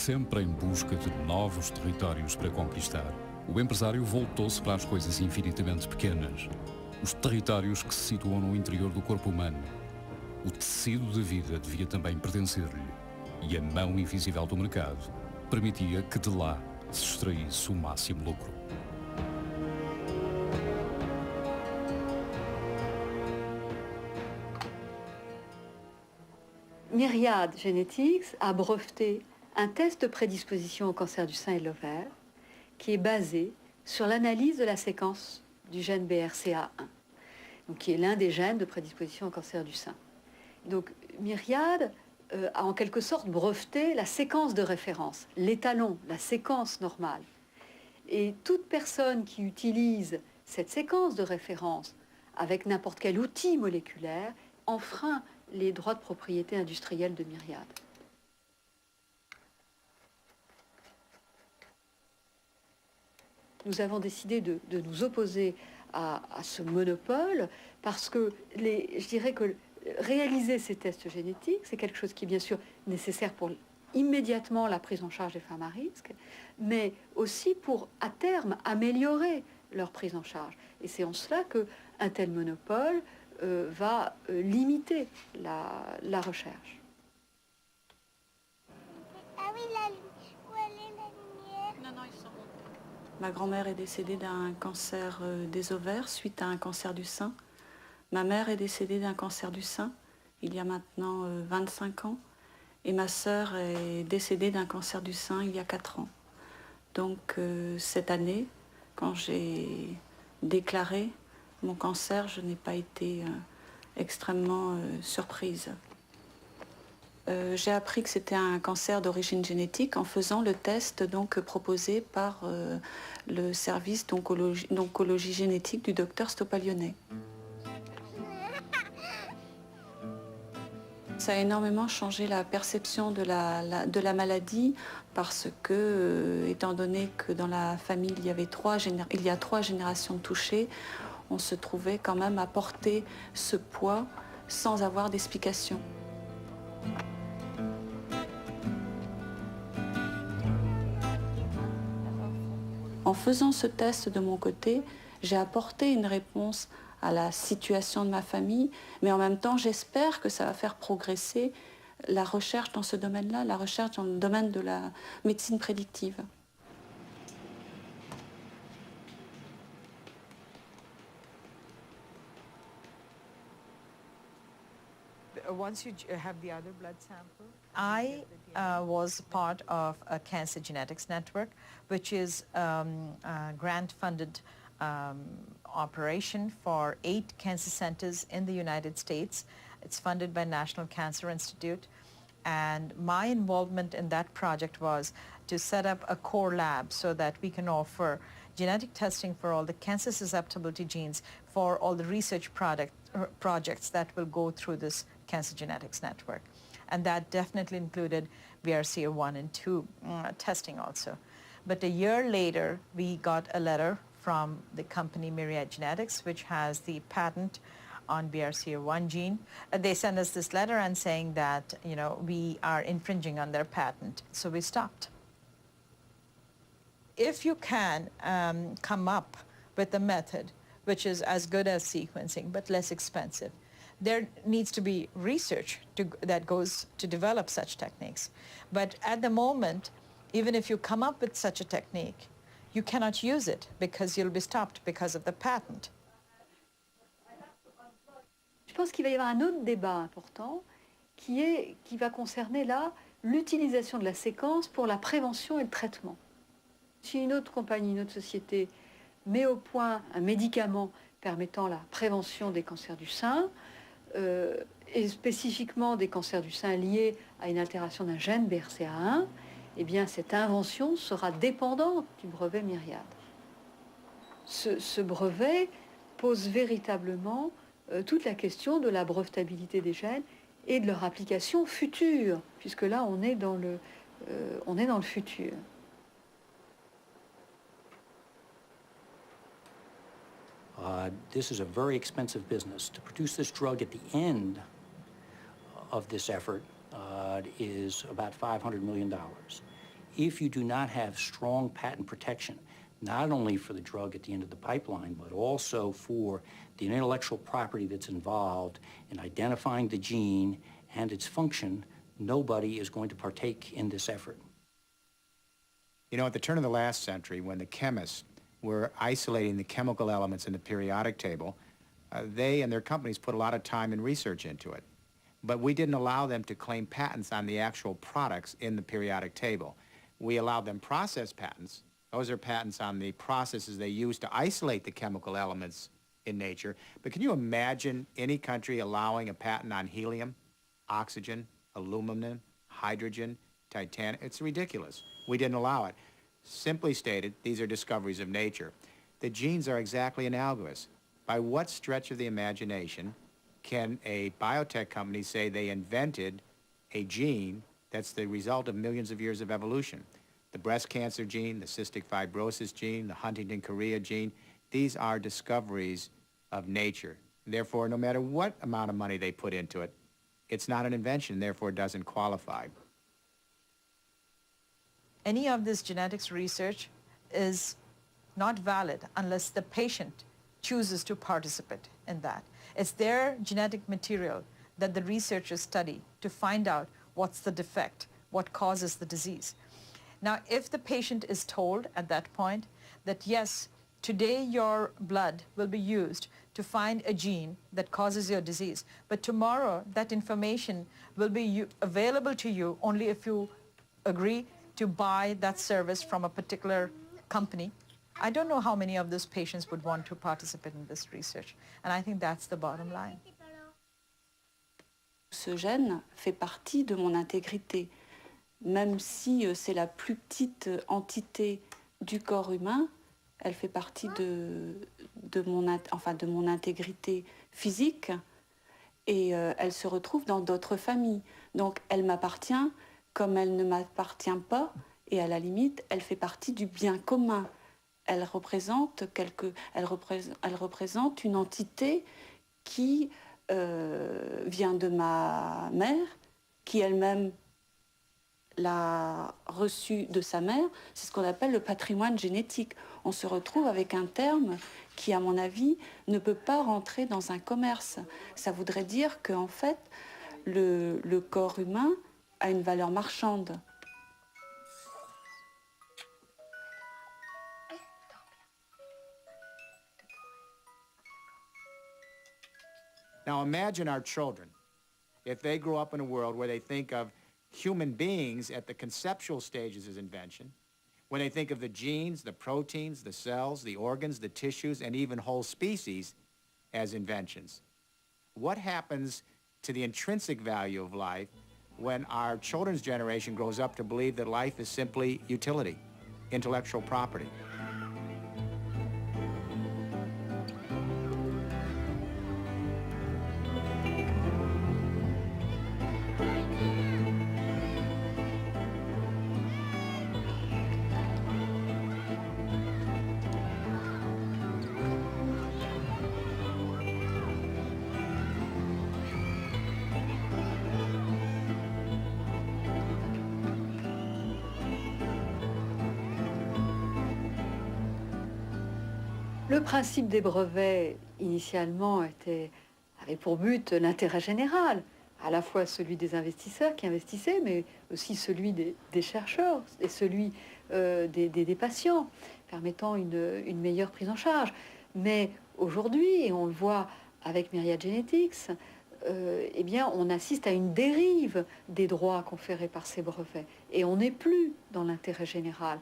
Sempre em busca de novos territórios para conquistar, o empresário voltou-se para as coisas infinitamente pequenas. Os territórios que se situam no interior do corpo humano. O tecido de vida devia também pertencer-lhe. E a mão invisível do mercado permitia que de lá se extraísse o máximo lucro. Myriad Genetics a breveté un test de prédisposition au cancer du sein et de l'ovaire qui est basé sur l'analyse de la séquence du gène BRCA1, donc qui est l'un des gènes de prédisposition au cancer du sein. Donc Myriad a en quelque sorte breveté la séquence de référence, l'étalon, la séquence normale. Et toute personne qui utilise cette séquence de référence avec n'importe quel outil moléculaire enfreint les droits de propriété industrielle de Myriad. Nous avons décidé de nous opposer à ce monopole parce que je dirais que réaliser ces tests génétiques, c'est quelque chose qui est bien sûr nécessaire pour immédiatement la prise en charge des femmes à risque, mais aussi pour, à terme, améliorer leur prise en charge. Et c'est en cela qu'un tel monopole va limiter la recherche. Ah oui, où elle est la lumière? Non, ils sont montés. Ma grand-mère est décédée d'un cancer des ovaires suite à un cancer du sein. Ma mère est décédée d'un cancer du sein il y a maintenant 25 ans. Et ma sœur est décédée d'un cancer du sein il y a 4 ans. Donc cette année, quand j'ai déclaré mon cancer, je n'ai pas été extrêmement surprise. J'ai appris que c'était un cancer d'origine génétique en faisant le test donc proposé par le service d'oncologie génétique du docteur Stoppalione. Ça a énormément changé la perception de la maladie parce que, étant donné que dans la famille il y a 3 générations de touchés, on se trouvait quand même à porter ce poids sans avoir d'explication. En faisant ce test de mon côté, j'ai apporté une réponse à la situation de ma famille, mais en même temps, j'espère que ça va faire progresser la recherche dans ce domaine-là, la recherche dans le domaine de la médecine prédictive. Once you have the other blood sample? I was part of a cancer genetics network, which is a grant-funded operation for 8 cancer centers in the United States. It's funded by National Cancer Institute. And my involvement in that project was to set up a core lab so that we can offer genetic testing for all the cancer susceptibility genes for all the research projects that will go through this cancer genetics network. And that definitely included BRCA1 and 2 testing also. But a year later, we got a letter from the company Myriad Genetics, which has the patent on BRCA1 gene. They sent us this letter and saying that, we are infringing on their patent. So we stopped. If you can come up with a method which is as good as sequencing but less expensive, there needs to be research that goes to develop such techniques. But at the moment, even if you come up with such a technique, you cannot use it because you'll be stopped because of the patent. Je pense qu'il va y avoir un autre débat important qui va concerner là l'utilisation de la séquence pour la prévention et le traitement. Si une autre compagnie, une autre société met au point un médicament permettant la prévention des cancers du sein, et spécifiquement des cancers du sein liés à une altération d'un gène BRCA1, eh bien cette invention sera dépendante du brevet Myriad. Ce brevet pose véritablement toute la question de la brevetabilité des gènes et de leur application future, puisque là on est dans le futur. This is a very expensive business. To produce this drug at the end of this effort is about $500 million. if you do not have strong patent protection, not only for the drug at the end of the pipeline, but also for the intellectual property that's involved in identifying the gene and its function, nobody is going to partake in this effort. You know, at the turn of the last century, when the chemists were isolating the chemical elements in the periodic table, they and their companies put a lot of time and research into it. But we didn't allow them to claim patents on the actual products in the periodic table. We allowed them process patents. Those are patents on the processes they use to isolate the chemical elements in nature. But can you imagine any country allowing a patent on helium, oxygen, aluminum, hydrogen, titanium? It's ridiculous. We didn't allow it. Simply stated, these are discoveries of nature. The genes are exactly analogous. By what stretch of the imagination can a biotech company say they invented a gene that's the result of millions of years of evolution? The breast cancer gene, the cystic fibrosis gene, the Huntington chorea gene, these are discoveries of nature. Therefore, no matter what amount of money they put into it, it's not an invention, therefore it doesn't qualify. Any of this genetics research is not valid unless the patient chooses to participate in that. It's their genetic material that the researchers study to find out what's the defect, what causes the disease. Now, if the patient is told at that point that, yes, today your blood will be used to find a gene that causes your disease, but tomorrow that information will be available to you only if you agree to buy that service from a particular company, I don't know how many of those patients would want to participate in this research. And I think that's the bottom line. Ce gène fait partie de mon intégrité. Même si c'est la plus petite entité du corps humain, elle fait partie de mon intégrité physique et elle se retrouve dans d'autres familles. Donc elle m'appartient comme elle ne m'appartient pas et à la limite, elle fait partie du bien commun. Elle représente une entité qui vient de ma mère, qui elle-même l'a reçue de sa mère. C'est ce qu'on appelle le patrimoine génétique. On se retrouve avec un terme qui, à mon avis, ne peut pas rentrer dans un commerce. Ça voudrait dire qu'en fait, le corps humain a une valeur marchande. Now imagine our children, if they grow up in a world where they think of human beings at the conceptual stages as invention, when they think of the genes, the proteins, the cells, the organs, the tissues, and even whole species as inventions. What happens to the intrinsic value of life when our children's generation grows up to believe that life is simply utility, intellectual property? Le principe des brevets, initialement, avait pour but l'intérêt général, à la fois celui des investisseurs qui investissaient, mais aussi celui des chercheurs et celui des patients, permettant une meilleure prise en charge. Mais aujourd'hui, et on le voit avec Myriad Genetics, eh bien, on assiste à une dérive des droits conférés par ces brevets, et on n'est plus dans l'intérêt général.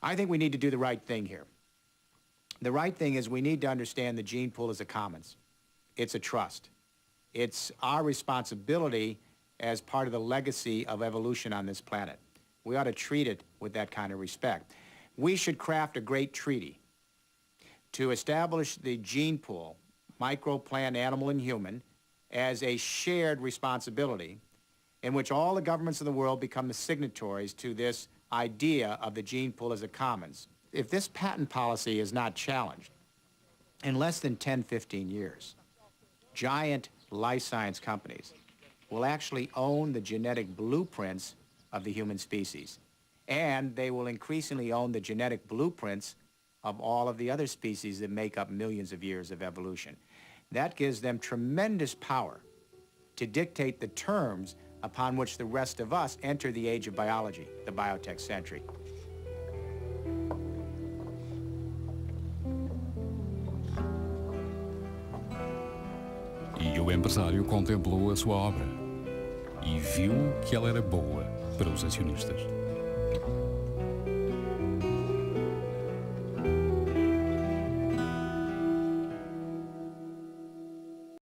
I think we need to do the right thing here. The right thing is we need to understand the gene pool as a commons. It's a trust. It's our responsibility as part of the legacy of evolution on this planet. We ought to treat it with that kind of respect. We should craft a great treaty to establish the gene pool, micro, plant, animal, and human, as a shared responsibility in which all the governments of the world become the signatories to this idea of the gene pool as a commons. If this patent policy is not challenged, in less than 10, 15 years, giant life science companies will actually own the genetic blueprints of the human species. And they will increasingly own the genetic blueprints of all of the other species that make up millions of years of evolution. That gives them tremendous power to dictate the terms upon which the rest of us enter the age of biology, the biotech century. E o empresário contemplou a sua obra e viu que ela era boa para os acionistas.